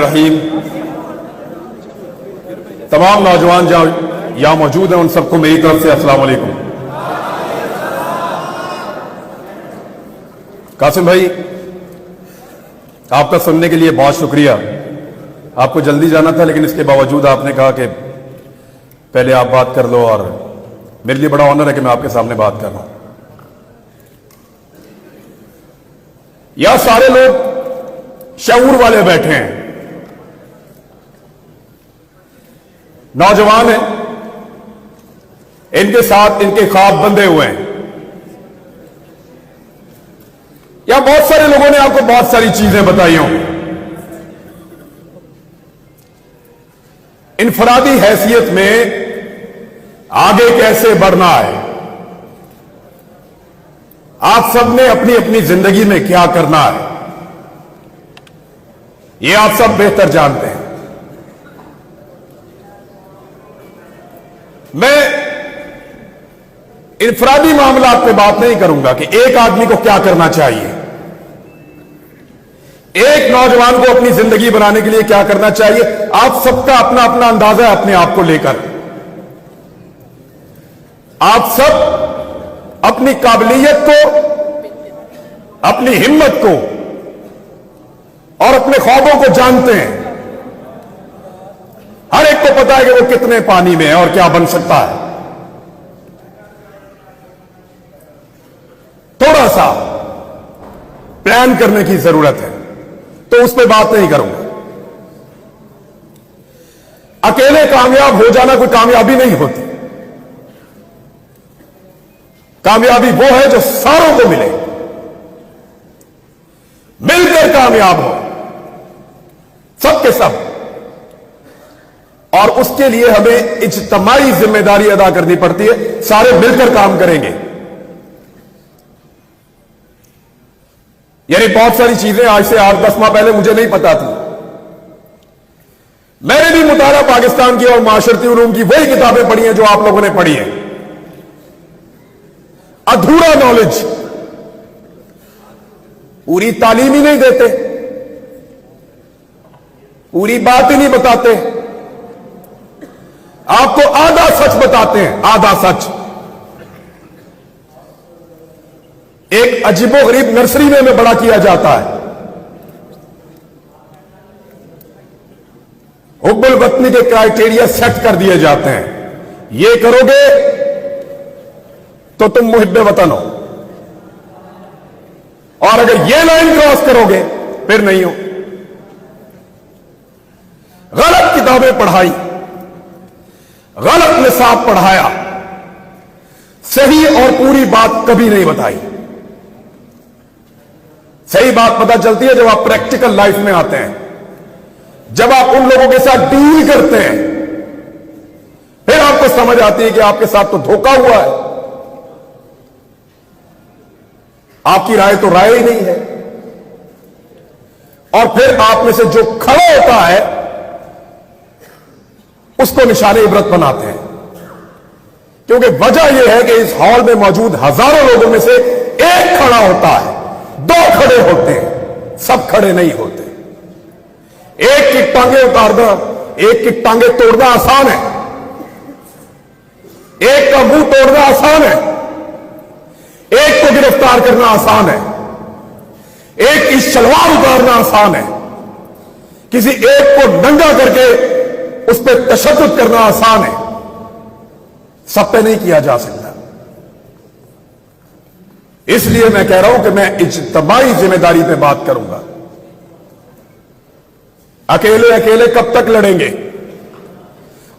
बिस्मिल्लाहिर्रहमानिर्रहीम। तमाम नौजवान जहां यहां मौजूद हैं उन सबको मेरी तरफ से अस्सलाम वालेकुम। कासिम भाई, आपका सुनने के लिए बहुत शुक्रिया। आपको जल्दी जाना था लेकिन इसके बावजूद आपने कहा कि पहले आप बात कर लो, और मेरे लिए बड़ा ऑनर है कि मैं आपके सामने बात कर रहा हूं। यहां सारे लोग शऊर वाले बैठे हैं, नौजवान हैं, इनके साथ इनके ख्वाब बंधे हुए हैं। या बहुत सारे लोगों ने आपको बहुत सारी चीजें बताई होंगी। इनफरादी हैसियत में आगे कैसे बढ़ना है, आप सबने अपनी अपनी जिंदगी में क्या करना है, यह आप सब बेहतर जानते हैं। मैं इनफरादी मामलात पे बात नहीं करूंगा कि एक आदमी को क्या करना चाहिए, एक नौजवान को अपनी जिंदगी बनाने के लिए क्या करना चाहिए। आप सबका अपना अपना अंदाजा है अपने आप को लेकर। आप सब अपनी काबिलियत को, अपनी हिम्मत को और अपने ख्वाबों को जानते हैं। हर एक को पता है कि वो कितने पानी में है और क्या बन सकता है। थोड़ा सा प्लान करने की जरूरत है, तो उस पर बात नहीं करूंगा। अकेले कामयाब हो जाना कोई कामयाबी नहीं होती। कामयाबी वो है जो सारों को मिले, मिलकर कामयाब हो, सबके सब। और उसके लिए हमें इज्तिमाई जिम्मेदारी अदा करनी पड़ती है, सारे मिलकर काम करेंगे। यानी बहुत सारी चीजें आज से 8-10 माह पहले मुझे नहीं पता थी। मैंने भी मुताला पाकिस्तान की और माशरती उलूम की वही किताबें पढ़ी हैं जो आप लोगों ने पढ़ी हैं। अधूरा नॉलेज, पूरी तालीम ही नहीं देते, पूरी बात ही नहीं बताते, आपको आधा सच बताते हैं, आधा सच। एक अजीबोगरीब नर्सरी में बड़ा किया जाता है। हुब्बुल वतनी के क्राइटेरिया सेट कर दिए जाते हैं। ये करोगे तो तुम मुहिब्बे वतन हो, और अगर ये लाइन क्रॉस करोगे फिर नहीं हो। गलत किताबें पढ़ाई, गलत निसाब पढ़ाया, सही और पूरी बात कभी नहीं बताई। सही बात पता चलती है जब आप प्रैक्टिकल लाइफ में आते हैं, जब आप उन लोगों के साथ डील करते हैं, फिर आपको समझ आती है कि आपके साथ तो धोखा हुआ है। आपकी राय तो राय ही नहीं है। और फिर आप में से जो खड़ा होता है उसको निशाने इबरत बनाते हैं, क्योंकि वजह यह है कि इस हॉल में मौजूद हजारों लोगों में से एक खड़ा होता है, 2 खड़े होते हैं, सब खड़े नहीं होते। एक की टांगे उतारना, एक की टांगे तोड़ना आसान है, एक का मुंह तोड़ना आसान है, एक को गिरफ्तार करना आसान है, एक की शलवार उतारना आसान है, किसी एक को नंगा करके उस पर तशद्दुद करना आसान है, सब पे नहीं किया जा सकता। इसलिए मैं कह रहा हूं कि मैं इज्तिमाई जिम्मेदारी पे बात करूंगा। अकेले अकेले कब तक लड़ेंगे?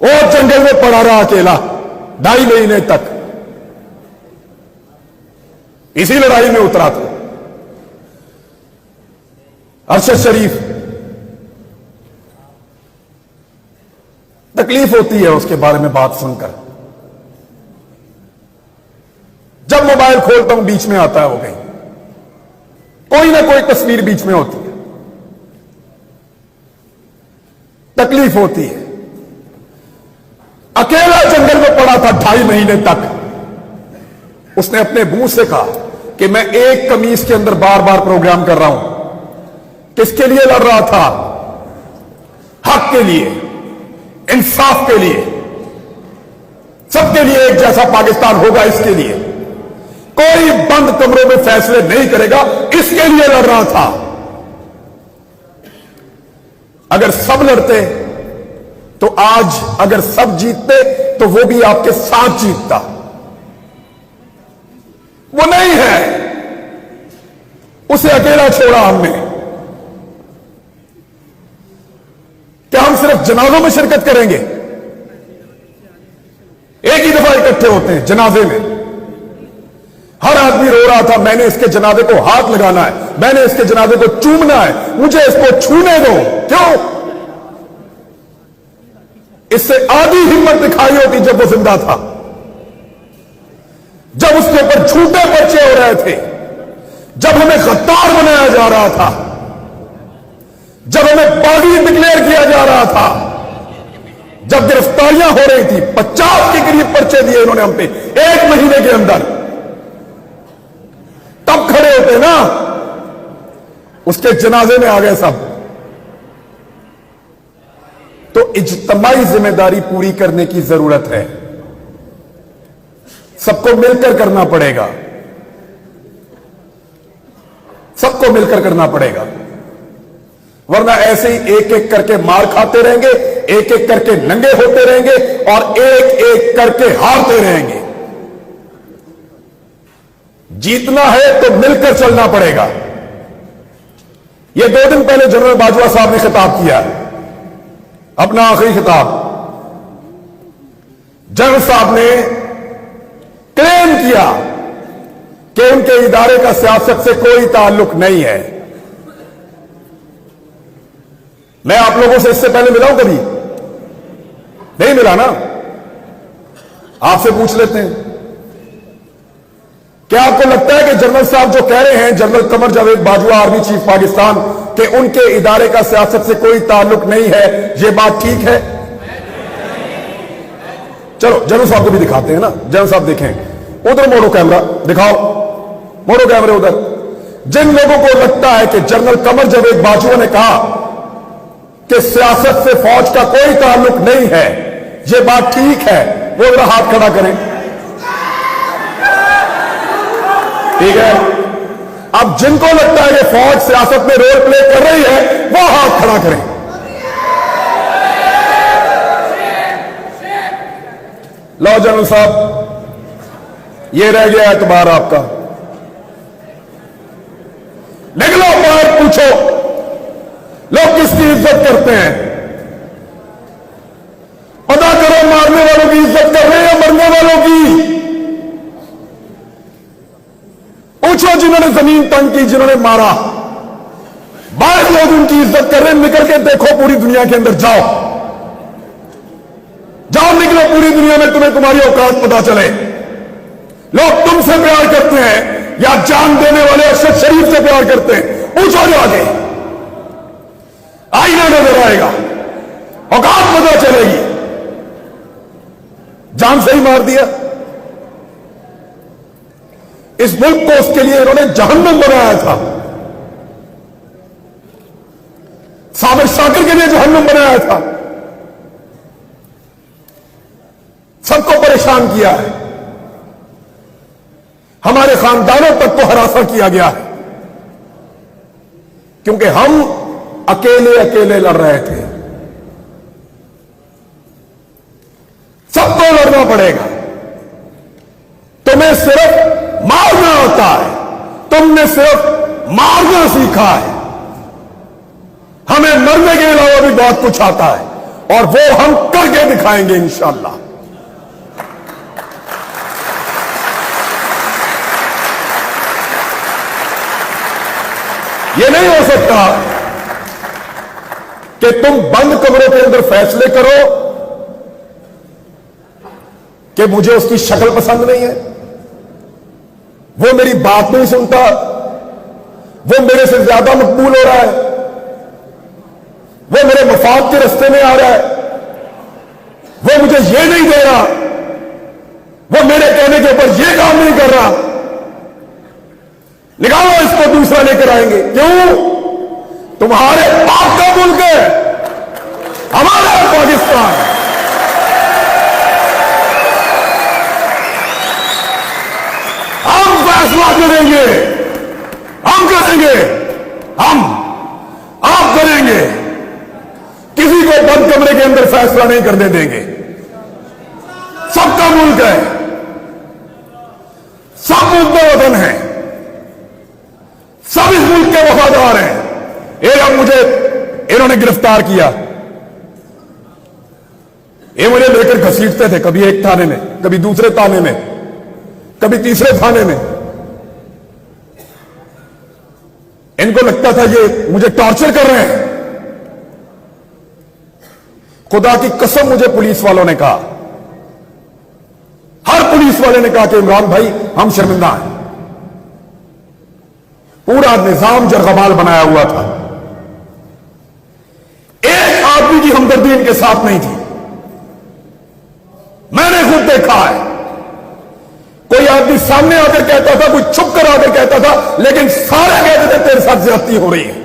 वो जंगल में पड़ा रहा अकेला 2.5 महीने तक, इसी लड़ाई में उतरा था। अरशद शरीफ, तकलीफ होती है उसके बारे में बात सुनकर। जब मोबाइल खोलता हूं बीच में आता है वो, कहीं कोई ना कोई तस्वीर बीच में होती है, तकलीफ होती है। अकेला जंगल में पड़ा था 2.5 महीने तक। उसने अपने मुंह से कहा कि मैं एक कमीज के अंदर बार बार प्रोग्राम कर रहा हूं। किसके लिए लड़ रहा था? के लिए, इंसाफ के लिए, सबके लिए एक जैसा पाकिस्तान होगा, इसके लिए कोई बंद कमरों में फैसले नहीं करेगा, इसके लिए लड़ रहा था। अगर सब लड़ते तो आज, अगर सब जीतते तो वो भी आपके साथ जीतता। वो नहीं है, उसे अकेला छोड़ा हमने। क्या हम सिर्फ जनाजों में शिरकत करेंगे? एक ही दफा इकट्ठे होते हैं जनाजे में, हर आदमी रो रहा था, मैंने इसके जनाजे को हाथ लगाना है, मैंने इसके जनाजे को चूमना है, मुझे इसको छूने दो। क्यों? इससे आधी हिम्मत दिखाई होती जब वो जिंदा था, जब उसके ऊपर झूठे पर्चे हो रहे थे, जब हमें गद्दार बनाया जा रहा था, जब हमें बागी डिक्लेयर किया जा रहा था, जब गिरफ्तारियां हो रही थी। 50 के करीब पर्चे दिए इन्होंने हम पे 1 महीने के अंदर। तब खड़े होते ना, उसके जनाजे में आ गए सब। तो इज्तिमाई जिम्मेदारी पूरी करने की जरूरत है, सबको मिलकर करना पड़ेगा, सबको मिलकर करना पड़ेगा, वरना ऐसे ही एक एक करके मार खाते रहेंगे, एक एक करके नंगे होते रहेंगे और एक एक करके हारते रहेंगे। जीतना है तो मिलकर चलना पड़ेगा। यह 2 दिन पहले जनरल बाजवा साहब ने खिताब किया, अपना आखिरी खिताब। जनरल साहब ने क्लेम किया कि उनके इदारे का सियासत से कोई ताल्लुक नहीं है। मैं आप लोगों से इससे पहले मिला हूं कभी? नहीं मिला ना? आपसे पूछ लेते हैं, क्या आपको लगता है कि जनरल साहब जो कह रहे हैं, general Qamar Javed Bajwa army chief Pakistan, कि उनके इदारे का सियासत से कोई ताल्लुक नहीं है, यह बात ठीक है? चलो जनरल साहब को भी दिखाते हैं ना। जनरल साहब देखें, उधर मोड़ो कैमरा, दिखाओ, मोड़ो कैमरे उधर। जिन लोगों को लगता है कि जनरल कमर जावेद बाजवा ने कहा कि सियासत से फौज का कोई ताल्लुक नहीं है, यह बात ठीक है, वो जरा हाथ खड़ा करें। ठीक है, अब जिनको लगता है कि फौज सियासत में रोल प्ले कर रही है, वो हाथ खड़ा करें। लो जनरल साहब, ये रह गया एतबार आपका। निकलो बाहर, पूछो लोग किसकी इज्जत करते हैं, पता करो मारने वालों की इज्जत कर रहे हैं या मरने वालों की। पूछो जिन्होंने जमीन तंग की, जिन्होंने मारा, बाहर लोग उनकी इज्जत कर रहे हैं। निकल के देखो पूरी दुनिया के अंदर, जाओ जाओ, निकलो पूरी दुनिया में, तुम्हें तुम्हारी औकात पता चले। लोग तुमसे प्यार करते हैं या जान देने वाले अरशद शरीफ से प्यार करते हैं? पूछो जाके, आईना नजर आएगा, औकात पता चलेगी। जान से ही मार दिया। इस मुल्क को उसके लिए इन्होंने जहन्नम बनाया था, साबिर शाकिर के लिए जहन्नम बनाया था, सबको परेशान किया है, हमारे खानदानों तक को हरासा किया गया है, क्योंकि हम अकेले अकेले लड़ रहे थे। सबको लड़ना पड़ेगा। तुम्हें सिर्फ मारना आता है, तुमने सिर्फ मारना सीखा है, हमें मरने के अलावा भी बहुत कुछ आता है, और वो हम करके दिखाएंगे इंशाअल्लाह। ये नहीं हो सकता कि तुम बंद कमरों के अंदर फैसले करो कि मुझे उसकी शक्ल पसंद नहीं है, वो मेरी बात नहीं सुनता, वो मेरे से ज्यादा मकबूल हो रहा है, वो मेरे मफाद के रास्ते में आ रहा है, वो मुझे ये नहीं दे रहा, वो मेरे कहने के ऊपर ये काम नहीं कर रहा, निकालो इसको, दूसरा लेकर आएंगे। क्यों? तुम्हारे बाप का मुल्क है, हमारा पाकिस्तान। हम फैसला करेंगे, हम करेंगे, हम आप करेंगे। किसी को बंद कमरे के अंदर फैसला नहीं करने देंगे। सबका मुल्क है, सब मुल्क वतन है, सब इस मुल्क के वफादार हैं। ये अब मुझे इन्होंने गिरफ्तार किया, ये मुझे लेकर घसीटते थे, कभी एक थाने में, कभी दूसरे थाने में, कभी तीसरे थाने में। इनको लगता था ये मुझे टॉर्चर कर रहे हैं। खुदा की कसम मुझे पुलिस वालों ने कहा, हर पुलिस वाले ने कहा कि इमरान भाई हम शर्मिंदा हैं। पूरा निजाम जरगमाल बनाया हुआ था, एक आदमी की हमदर्दी इनके साथ नहीं थी। मैंने खुद देखा है, कोई आदमी सामने आकर कहता था, कोई छुप कर आकर कहता था, लेकिन सारे कहते थे तेरे साथ ज्यादती हो रही है।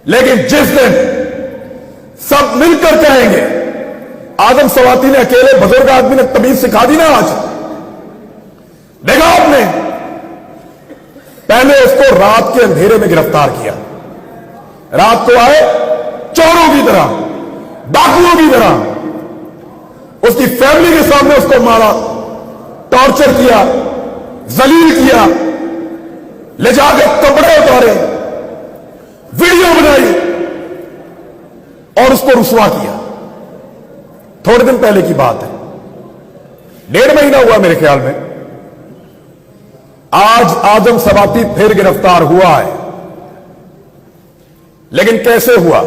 लेकिन जिस दिन सब मिलकर कहेंगे, आदम सवाती ने अकेले बुजुर्ग आदमी ने तमीज सिखा दी ना। आज देखा आपने, पहले उसको रात के अंधेरे में गिरफ्तार किया, रात को आए चोरों की तरह, डाकुओं की तरह, उसकी फैमिली के सामने उसको मारा, टॉर्चर किया, जलील किया, ले जाकर कपड़े उतारे, वीडियो बनाई और उसको रुसवा किया। थोड़े दिन पहले की बात है, 1.5 महीना हुआ मेरे ख्याल में। आज आदम सवाती फिर गिरफ्तार हुआ है, लेकिन कैसे हुआ?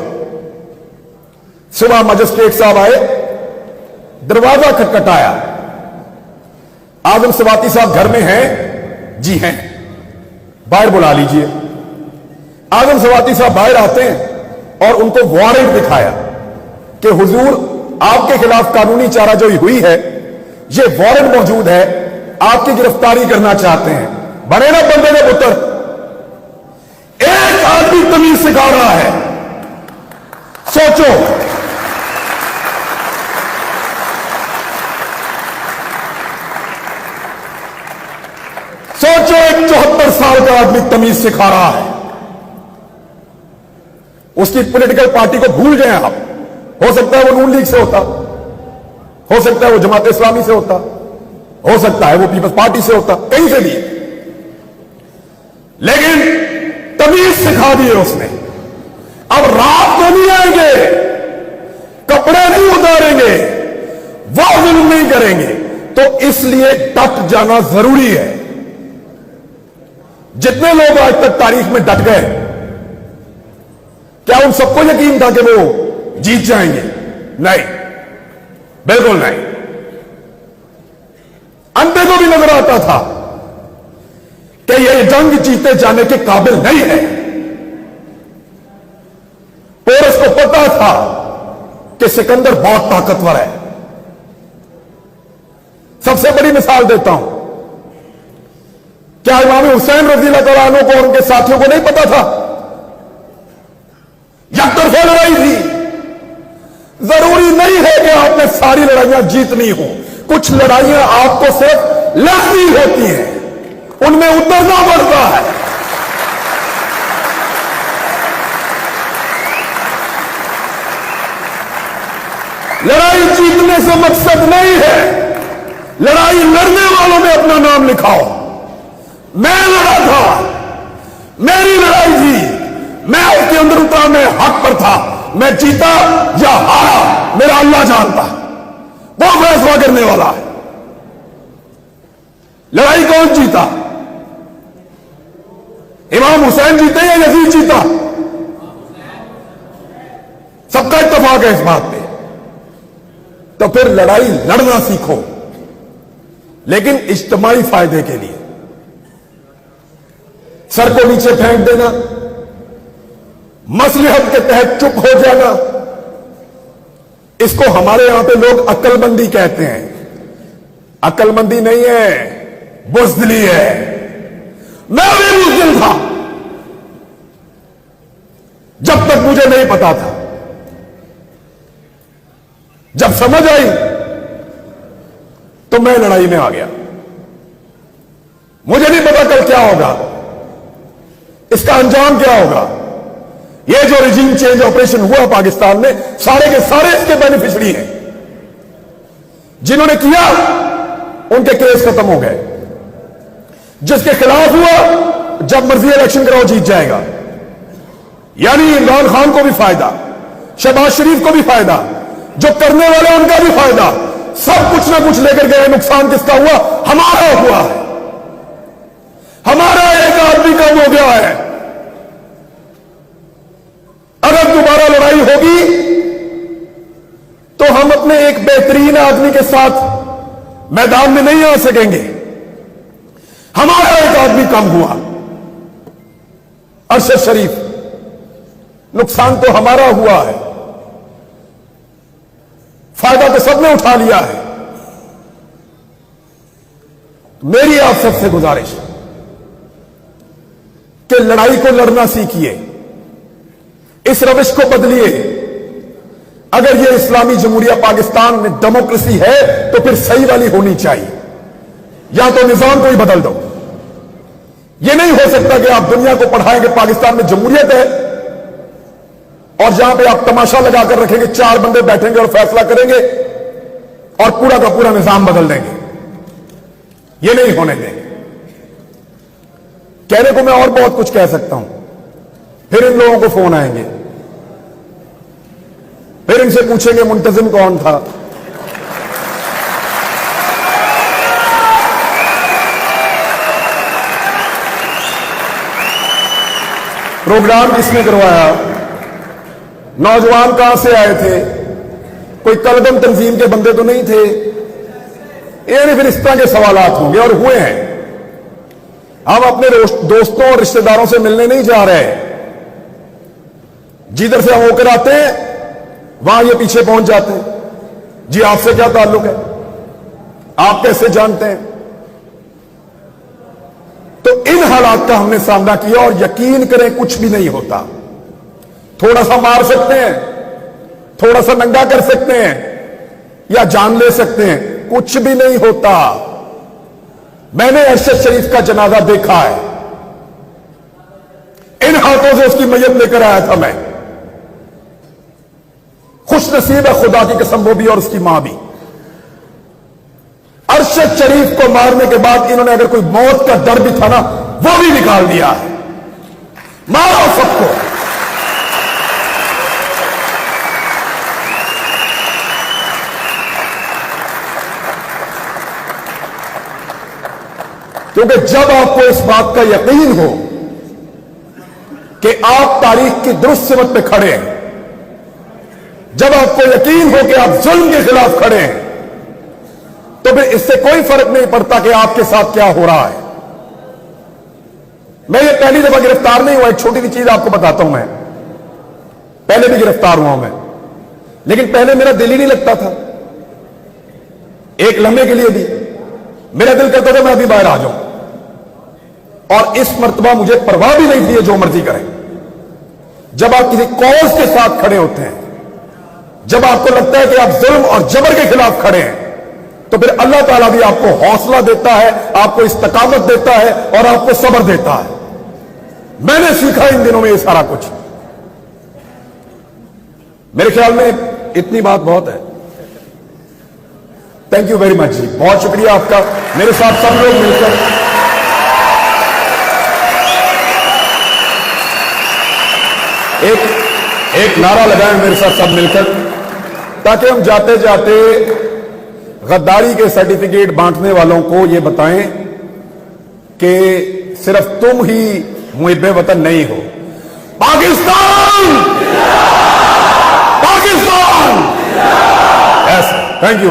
सुबह मजिस्ट्रेट साहब आए, दरवाजा खटखटाया। आदम सवाती साहब घर में हैं? जी हैं, बाहर बुला लीजिए। आदम सवाती साहब बाहर आते हैं और उनको वारंट दिखाया कि हुजूर आपके खिलाफ कानूनी चाराजोई हुई है, ये वारंट मौजूद है, आपकी गिरफ्तारी करना चाहते हैं। बने ना बंदे ने पुत्र, एक आदमी तमीज सिखा रहा है। सोचो, सोचो, एक 74 साल का आदमी तमीज सिखा रहा है। उसकी पॉलिटिकल पार्टी को भूल गए आप। हो सकता है वो नून लीग से होता, हो सकता है वो जमात इस्लामी से होता, हो सकता है वो पीपल्स पार्टी से होता, कहीं से भी, लेकिन तमीज सिखा दी है उसने। अब रात को नहीं आएंगे, कपड़े नहीं उतारेंगे, वो जुल्म नहीं करेंगे। तो इसलिए डट जाना जरूरी है। जितने लोग आज तक तारीख में डट गए, क्या उन सबको यकीन था कि वो जीत जाएंगे? नहीं, बिल्कुल नहीं। अंधे को भी नजर आता था कि ये जंग जीते जाने के काबिल नहीं है। पोरस को पता था कि सिकंदर बहुत ताकतवर है। सबसे बड़ी मिसाल देता हूं, क्या इमाम हुसैन रज़ियल्लाहु तआला अन्हु को उनके साथियों को नहीं पता था? यकतरफा लड़ाई थी। जरूरी नहीं है कि आपने सारी लड़ाइयां जीतनी हो, कुछ लड़ाइयां आपको सिर्फ लड़नी होती हैं, उनमें उतरना पड़ता है। लड़ाई जीतने से मकसद नहीं है, लड़ाई लड़ने वालों में अपना नाम लिखाओ। मैं लड़ा था, मेरी लड़ाई थी, मैं उसके अंदर उतरा, मैं हक पर था, मैं जीता या हारा मेरा अल्लाह जानता, वो फैसला करने वाला है। लड़ाई कौन जीता? इमाम हुसैन जीते या यजीद जीता? सबका इत्तेफाक है इस बात पे। तो फिर लड़ाई लड़ना सीखो, लेकिन इज्तिमाई फायदे के लिए। सर को नीचे फेंक देना, मसलहत के तहत चुप हो जाना, इसको हमारे यहां पे लोग अक्लमंदी कहते हैं। अक्लमंदी नहीं है, बुज़दिली है। मैं भी बुज़दिल था, जब तक मुझे नहीं पता था। जब समझ आई तो मैं लड़ाई में आ गया। मुझे नहीं पता कल क्या होगा, इसका अंजाम क्या होगा। ये जो रिजीम चेंज ऑपरेशन हुआ पाकिस्तान में, सारे के सारे इसके बेनिफिशियरी हैं। जिन्होंने किया उनके केस खत्म हो गए। जिसके खिलाफ हुआ, जब मर्जी इलेक्शन कराओ जीत जाएगा। यानी इमरान खान को भी फायदा, शहबाज शरीफ को भी फायदा, जो करने वाले उनका भी फायदा। सब कुछ ना कुछ लेकर गए। नुकसान किसका हुआ? हमारा हुआ है। हमारा एक आदमी कम हो गया है। अगर दोबारा लड़ाई होगी तो हम अपने एक बेहतरीन आदमी के साथ मैदान में नहीं आ सकेंगे। हमारा एक आदमी कम हुआ, अरशद शरीफ। नुकसान तो हमारा हुआ है, फायदा तो सबने उठा लिया है। मेरी आप सबसे गुजारिश है कि लड़ाई को लड़ना सीखिए, इस रविश को बदलिए। अगर यह इस्लामी जमहूरिया पाकिस्तान में डेमोक्रेसी है तो फिर सही वाली होनी चाहिए, या तो निजाम को ही बदल दो। यह नहीं हो सकता कि आप दुनिया को पढ़ाएं कि पाकिस्तान में जमहूरियत है और जहां पे आप तमाशा लगाकर रखेंगे, चार बंदे बैठेंगे और फैसला करेंगे और पूरा का पूरा निजाम बदल देंगे। यह नहीं होने देंगे। कहने को मैं और बहुत कुछ कह सकता हूं, फिर इन लोगों को फोन आएंगे, फिर इनसे पूछेंगे मुंतजिम कौन था। प्रोग्राम किसने करवाया, नौजवान कहां से आए थे, कोई कलदम तंजीम के बंदे तो नहीं थे। यानी फिर इस तरह के सवालात होंगे और हुए हैं। हम अपने दोस्तों और रिश्तेदारों से मिलने नहीं जा रहे। जिधर से हम होकर आते हैं वहां ये पीछे पहुंच जाते हैं। जी आपसे क्या ताल्लुक है, आप कैसे जानते हैं। तो इन हालात का हमने सामना किया और यकीन करें कुछ भी नहीं होता। थोड़ा सा मार सकते हैं, थोड़ा सा नंगा कर सकते हैं या जान ले सकते हैं, कुछ भी नहीं होता। मैंने अरशद शरीफ का जनाजा देखा है, इन हाथों से उसकी मैयत लेकर आया था मैं। खुश नसीब है खुदा की कसम वो भी और उसकी मां भी। अरशद शरीफ को मारने के बाद इन्होंने अगर कोई मौत का डर भी था ना, वो भी निकाल दिया है। मारो सबको। क्योंकि जब आपको इस बात का यकीन हो कि आप तारीख की दुरुस्त सिमत पे खड़े हैं, जब आपको यकीन हो कि आप जुल्म के खिलाफ खड़े हैं, तो फिर इससे कोई फर्क नहीं पड़ता कि आपके साथ क्या हो रहा है। मैं ये पहली दफा गिरफ्तार नहीं हुआ। एक छोटी सी चीज आपको बताता हूं, मैं पहले भी गिरफ्तार हुआ मैं, लेकिन पहले मेरा दिल ही नहीं लगता था। एक लम्हे के लिए भी मेरा दिल करता था मैं अभी बाहर आ जाऊं, और इस मर्तबा मुझे परवाह भी नहीं थी जो मर्जी करें। जब आप किसी कॉज के साथ खड़े होते हैं, जब आपको लगता है कि आप जुल्म और जबर के खिलाफ खड़े हैं, तो फिर अल्लाह ताला भी आपको हौसला देता है, आपको इस्तकामत देता है और आपको सब्र देता है। मैंने सीखा इन दिनों में ये सारा कुछ। मेरे ख्याल में इतनी बात बहुत है। थैंक यू वेरी मच जी, बहुत शुक्रिया आपका। मेरे साथ सब लोग मिलकर एक नारा लगाएं मेरे साथ सब मिलकर, ताकि हम जाते जाते गद्दारी के सर्टिफिकेट बांटने वालों को यह बताएं कि सिर्फ तुम ही मुहिब्बे वतन नहीं हो। पाकिस्तान, पाकिस्तान। Thank you.